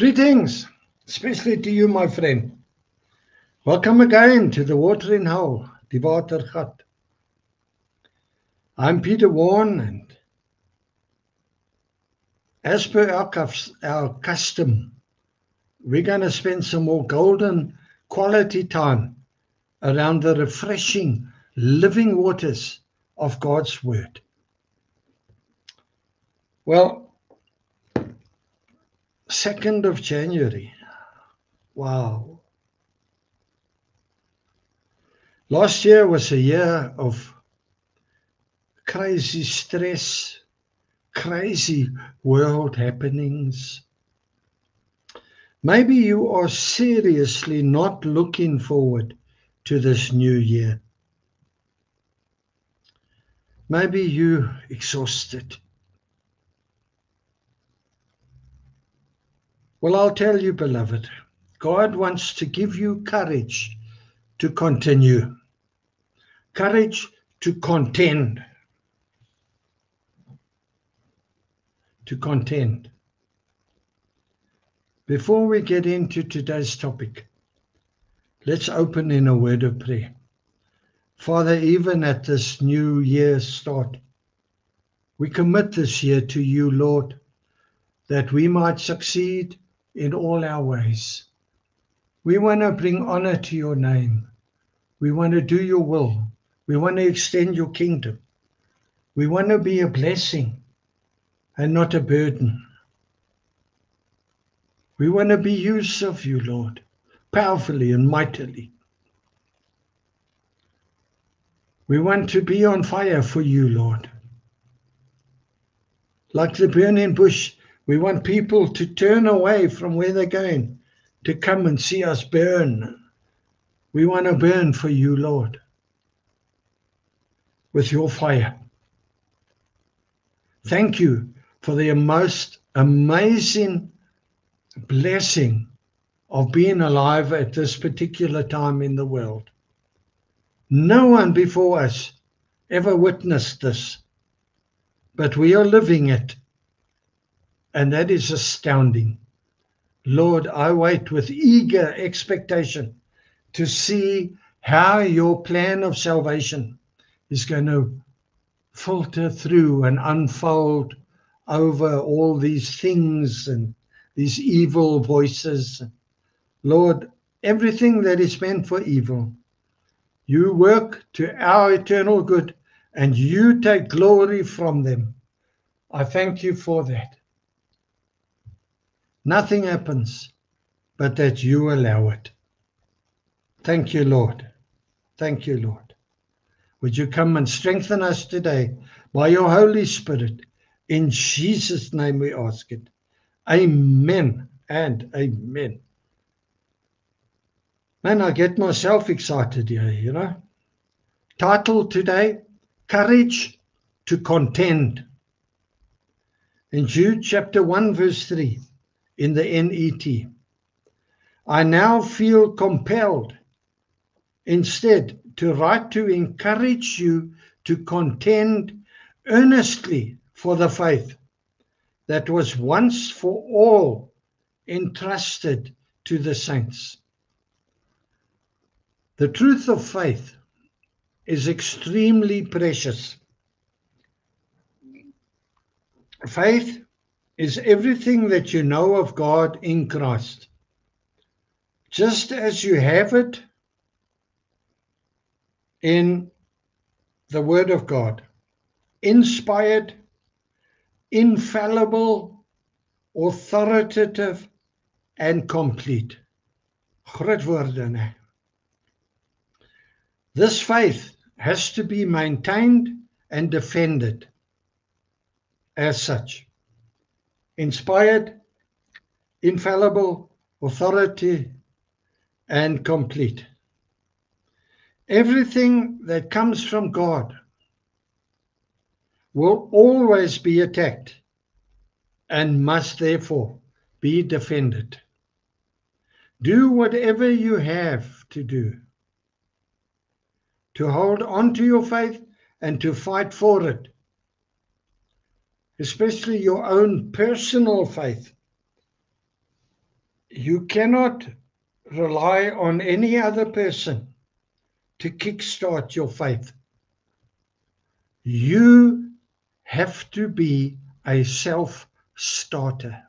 Greetings, especially to you, my friend. Welcome again to the Watering Hole, die Watergat. I'm Peter Warren, and as per our custom, we're going to spend some more golden quality time around the refreshing, living waters of God's Word. Well, 2nd of January. Wow. Last year was a year of crazy stress, crazy world happenings. Maybe you are seriously not looking forward to this new year. Maybe you're exhausted. Well, I'll tell you, beloved, God wants to give you courage to continue, courage to contend. Before we get into today's topic, let's open in a word of prayer. Father, even at this new year's start, we commit this year to you, Lord, that we might succeed in all our ways. We want to bring honor to your name. We want to do your will. We want to extend your kingdom. We want to be a blessing and not a burden. We want to be used of you, Lord, powerfully and mightily. We want to be on fire for you, Lord. Like the burning bush, we want people to turn away from where they're going to come and see us burn. We want to burn for you, Lord, with your fire. Thank you for the most amazing blessing of being alive at this particular time in the world. No one before us ever witnessed this, but we are living it, and that is astounding. Lord, I wait with eager expectation to see how your plan of salvation is going to filter through and unfold over all these things and these evil voices. Lord, everything that is meant for evil, you work to our eternal good and you take glory from them. I thank you for that. Nothing happens but that you allow it. Thank you, Lord. Thank you, Lord. Would you come and strengthen us today by your Holy Spirit? In Jesus' name we ask it. Amen and amen. Man, I get myself excited here, you know. Title today, Courage to Contend. In Jude chapter 1 verse 3 in the NET. I now feel compelled instead to write to encourage you to contend earnestly for the faith that was once for all entrusted to the saints. The truth of faith is extremely precious. Faith is everything that you know of God in Christ. Just as you have it in the Word of God, inspired, infallible, authoritative, and complete. Groot woorde, né? This faith has to be maintained and defended as such. Inspired, infallible, authority, and complete. Everything that comes from God will always be attacked and must therefore be defended. Do whatever you have to do to hold on to your faith and to fight for it, especially your own personal faith. You cannot rely on any other person to kickstart your faith. You have to be a self-starter.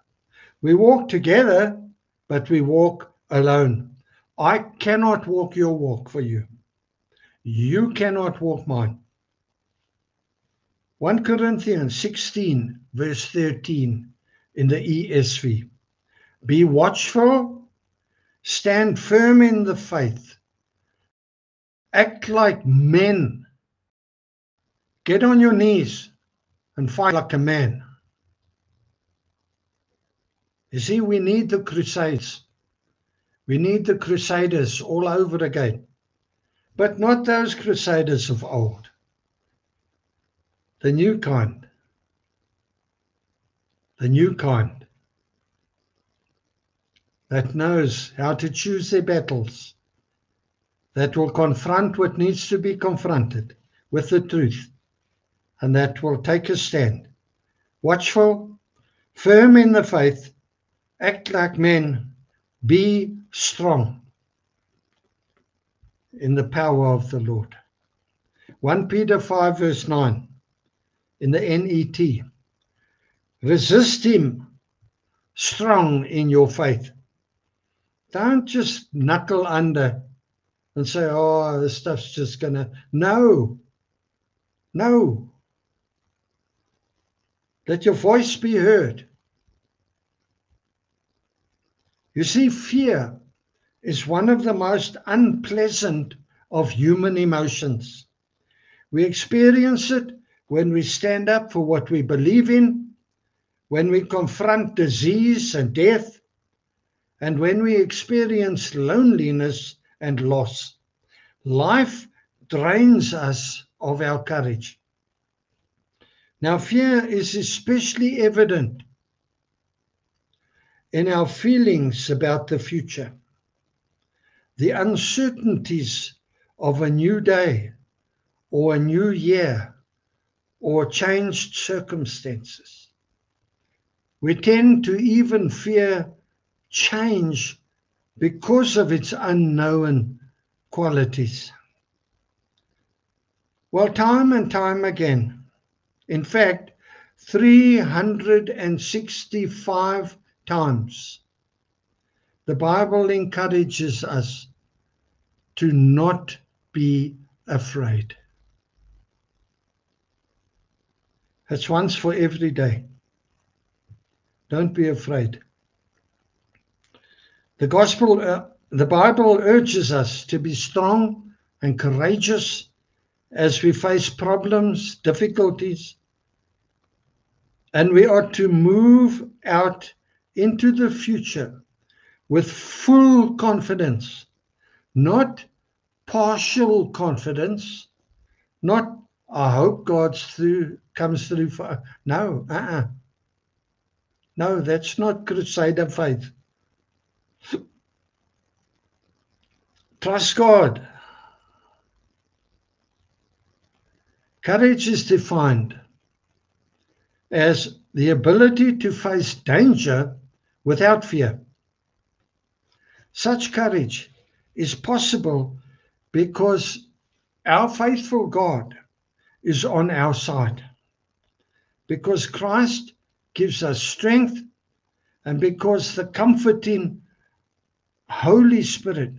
We walk together, but we walk alone. I cannot walk your walk for you. You cannot walk mine. 1 Corinthians 16, verse 13 in the ESV. Be watchful, stand firm in the faith, act like men, get on your knees and fight like a man. You see, we need the crusades. We need the crusaders all over again, but not those crusaders of old. The new kind. The new kind that knows how to choose their battles, that will confront what needs to be confronted with the truth, and that will take a stand. Watchful, firm in the faith, act like men, be strong in the power of the Lord. 1 Peter 5 verse 9 in the NET. Resist him strong in your faith. Don't just knuckle under and say, oh, this stuff's just going to... No. No. Let your voice be heard. You see, fear is one of the most unpleasant of human emotions. We experience it when we stand up for what we believe in, when we confront disease and death, and when we experience loneliness and loss. Life drains us of our courage. Now, fear is especially evident in our feelings about the future, the uncertainties of a new day or a new year or changed circumstances. We tend to even fear change because of its unknown qualities. Well, time and time again, in fact, 365 times, the Bible encourages us to not be afraid. That's once for every day. Don't be afraid. The Bible urges us to be strong and courageous as we face problems, difficulties, and we are to move out into the future with full confidence, not partial confidence, not I hope God comes through for... No, No, that's not crusader faith. Trust God. Courage is defined as the ability to face danger without fear. Such courage is possible because our faithful God is on our side, because Christ gives us strength, and because the comforting Holy Spirit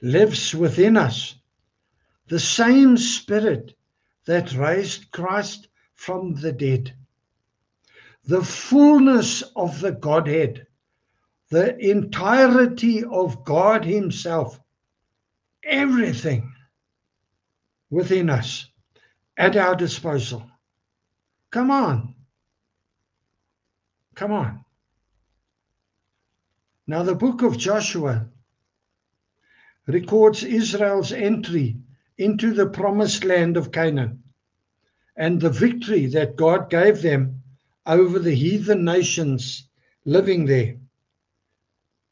lives within us, the same Spirit that raised Christ from the dead. The fullness of the Godhead, the entirety of God Himself, everything within us at our disposal. Come on. Come on. Now, the book of Joshua records Israel's entry into the promised land of Canaan and the victory that God gave them over the heathen nations living there.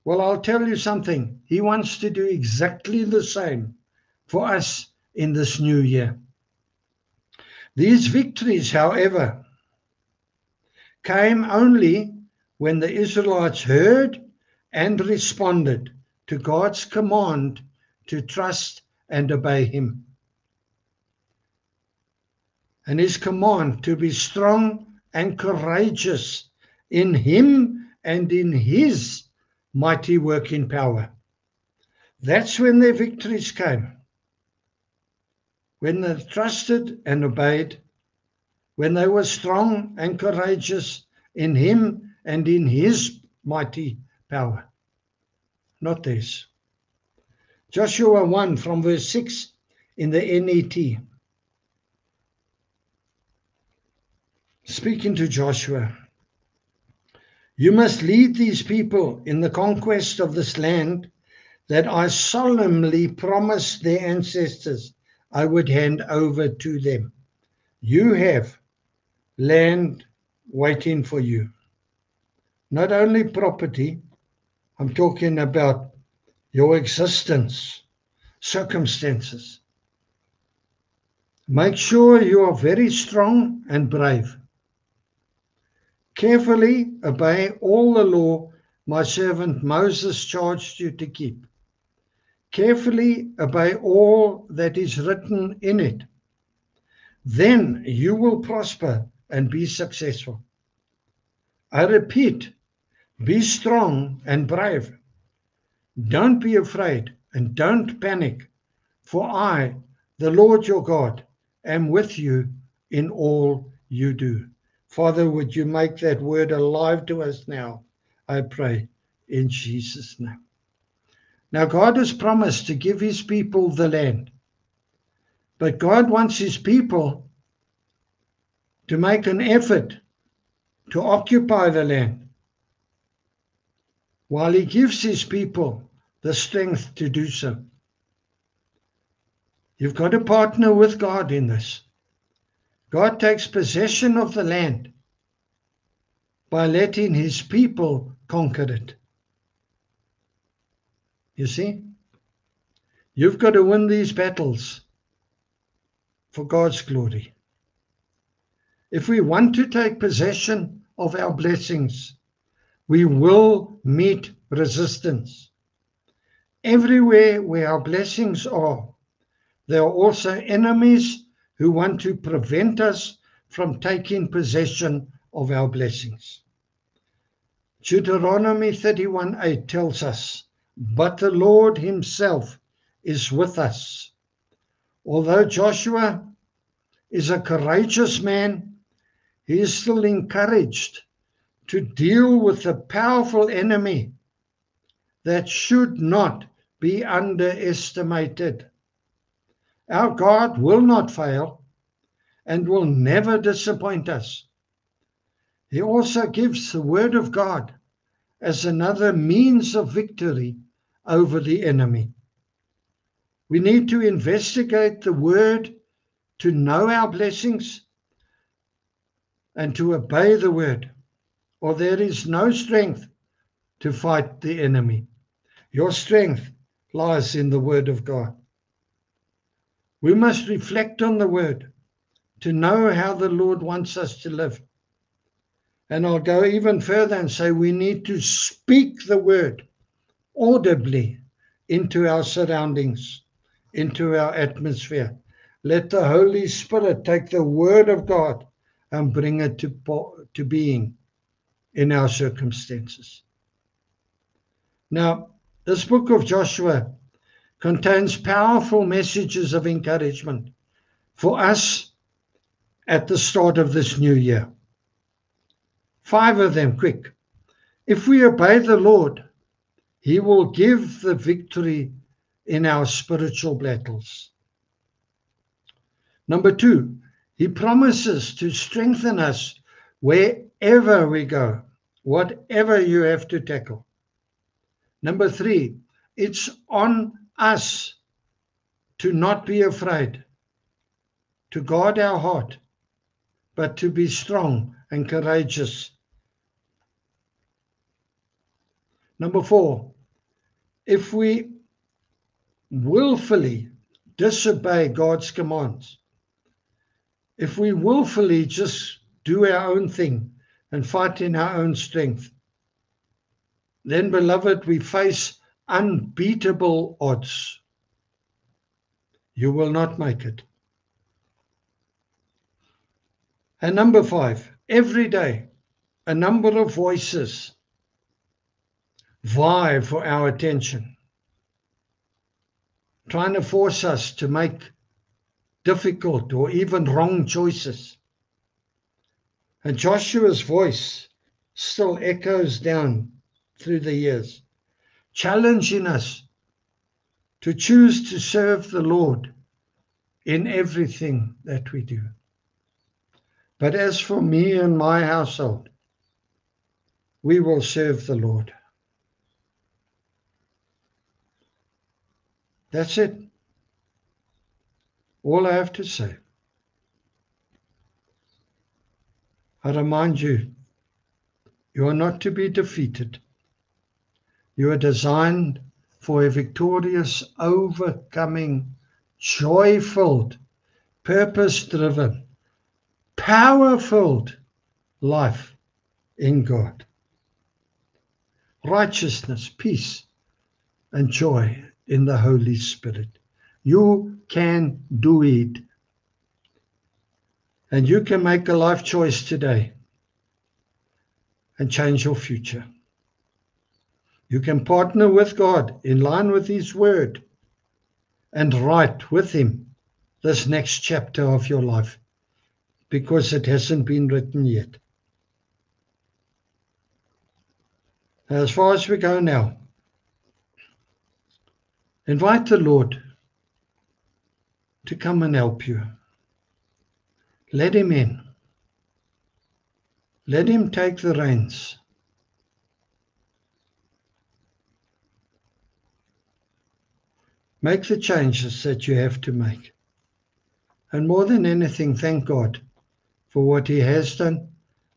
Well, I'll tell you something. He wants to do exactly the same for us in this new year. These victories, however, came only when the Israelites heard and responded to God's command to trust and obey him. And his command to be strong and courageous in him and in his mighty working power. That's when their victories came. When they trusted and obeyed, when they were strong and courageous in him and in his mighty power, not theirs. Joshua 1 from verse 6 in the NET. Speaking to Joshua, you must lead these people in the conquest of this land that I solemnly promised their ancestors I would hand over to them. You have land waiting for you. Not only property, I'm talking about your existence, circumstances. Make sure you are very strong and brave. Carefully obey all the law my servant Moses charged you to keep. Carefully obey all that is written in it. Then you will prosper and be successful. I repeat, be strong and brave. Don't be afraid and don't panic, for I, the Lord your God, am with you in all you do. Father, would you make that word alive to us now, I pray, in Jesus' name. Now, God has promised to give his people the land, but God wants his people to make an effort to occupy the land, while he gives his people the strength to do so. You've got to partner with God in this. God takes possession of the land by letting his people conquer it. You see? You've got to win these battles for God's glory. If we want to take possession of our blessings, we will meet resistance. Everywhere where our blessings are, there are also enemies who want to prevent us from taking possession of our blessings. Deuteronomy 31:8 tells us, but the Lord himself is with us. Although Joshua is a courageous man, he is still encouraged to deal with a powerful enemy that should not be underestimated. Our God will not fail and will never disappoint us. He also gives the word of God as another means of victory over the enemy. We need to investigate the word to know our blessings and to obey the word, or there is no strength to fight the enemy. Your strength lies in the word of God. We must reflect on the word to know how the Lord wants us to live. And I'll go even further and say we need to speak the word audibly into our surroundings, into our atmosphere. Let the Holy Spirit take the word of God and bring it to being in our circumstances. Now, this book of Joshua contains powerful messages of encouragement for us at the start of this new year. 5 of them, quick. If we obey the Lord, he will give the victory in our spiritual battles. Number 2, he promises to strengthen us wherever we go, whatever you have to tackle. Number 3, it's on us to not be afraid, to guard our heart, but to be strong and courageous. Number 4, if we willfully disobey God's commands, if we willfully just do our own thing and fight in our own strength, then, beloved, we face unbeatable odds. You will not make it. And number 5, every day, a number of voices vie for our attention, trying to force us to make difficult or even wrong choices. And Joshua's voice still echoes down through the years, challenging us to choose to serve the Lord in everything that we do. But as for me and my household, we will serve the Lord. That's it. All I have to say. I remind you, you are not to be defeated. You are designed for a victorious, overcoming, joy-filled, purpose-driven, power-filled life in God. Righteousness, peace, and joy in the Holy Spirit. You can do it. And you can make a life choice today and change your future. You can partner with God in line with His Word and write with Him this next chapter of your life, because it hasn't been written yet. As far as we go now, invite the Lord to come and help you. Let Him in. Let Him take the reins. Make the changes that you have to make. And more than anything, thank God for what He has done,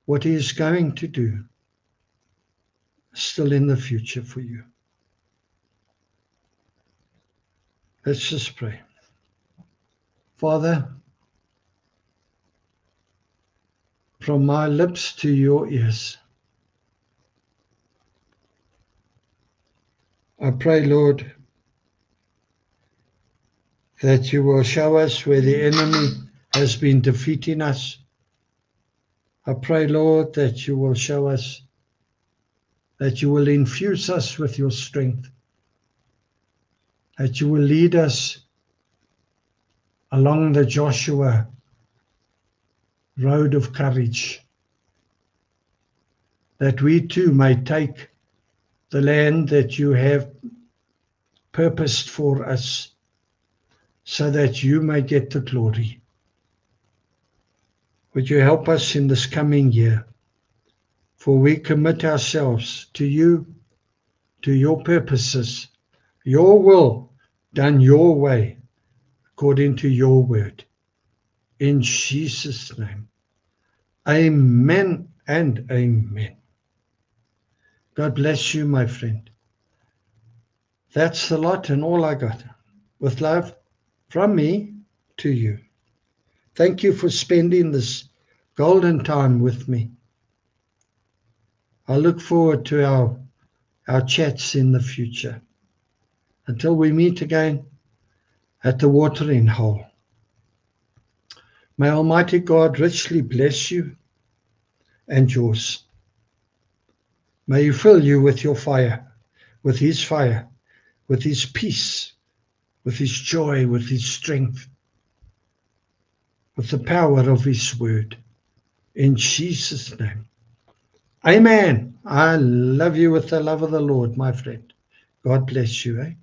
what He is going to do, still in the future for you. Let's just pray. Father, from my lips to your ears, I pray, Lord, that you will show us where the enemy has been defeating us. I pray, Lord, that you will show us, that you will infuse us with your strength, that you will lead us along the Joshua road of courage, that we too may take the land that you have purposed for us, so that you may get the glory. Would you help us in this coming year? For we commit ourselves to you, to your purposes, your will done your way, according to your word. In Jesus' name. Amen and amen. God bless you, my friend. That's the lot and all I got. With love from me to you. Thank you for spending this golden time with me. I look forward to our chats in the future. Until we meet again at the watering hole. May Almighty God richly bless you and yours. May He fill you with your fire, with His fire, with His peace, with His joy, with His strength, with the power of His word. In Jesus' name. Amen. I love you with the love of the Lord, my friend. God bless you.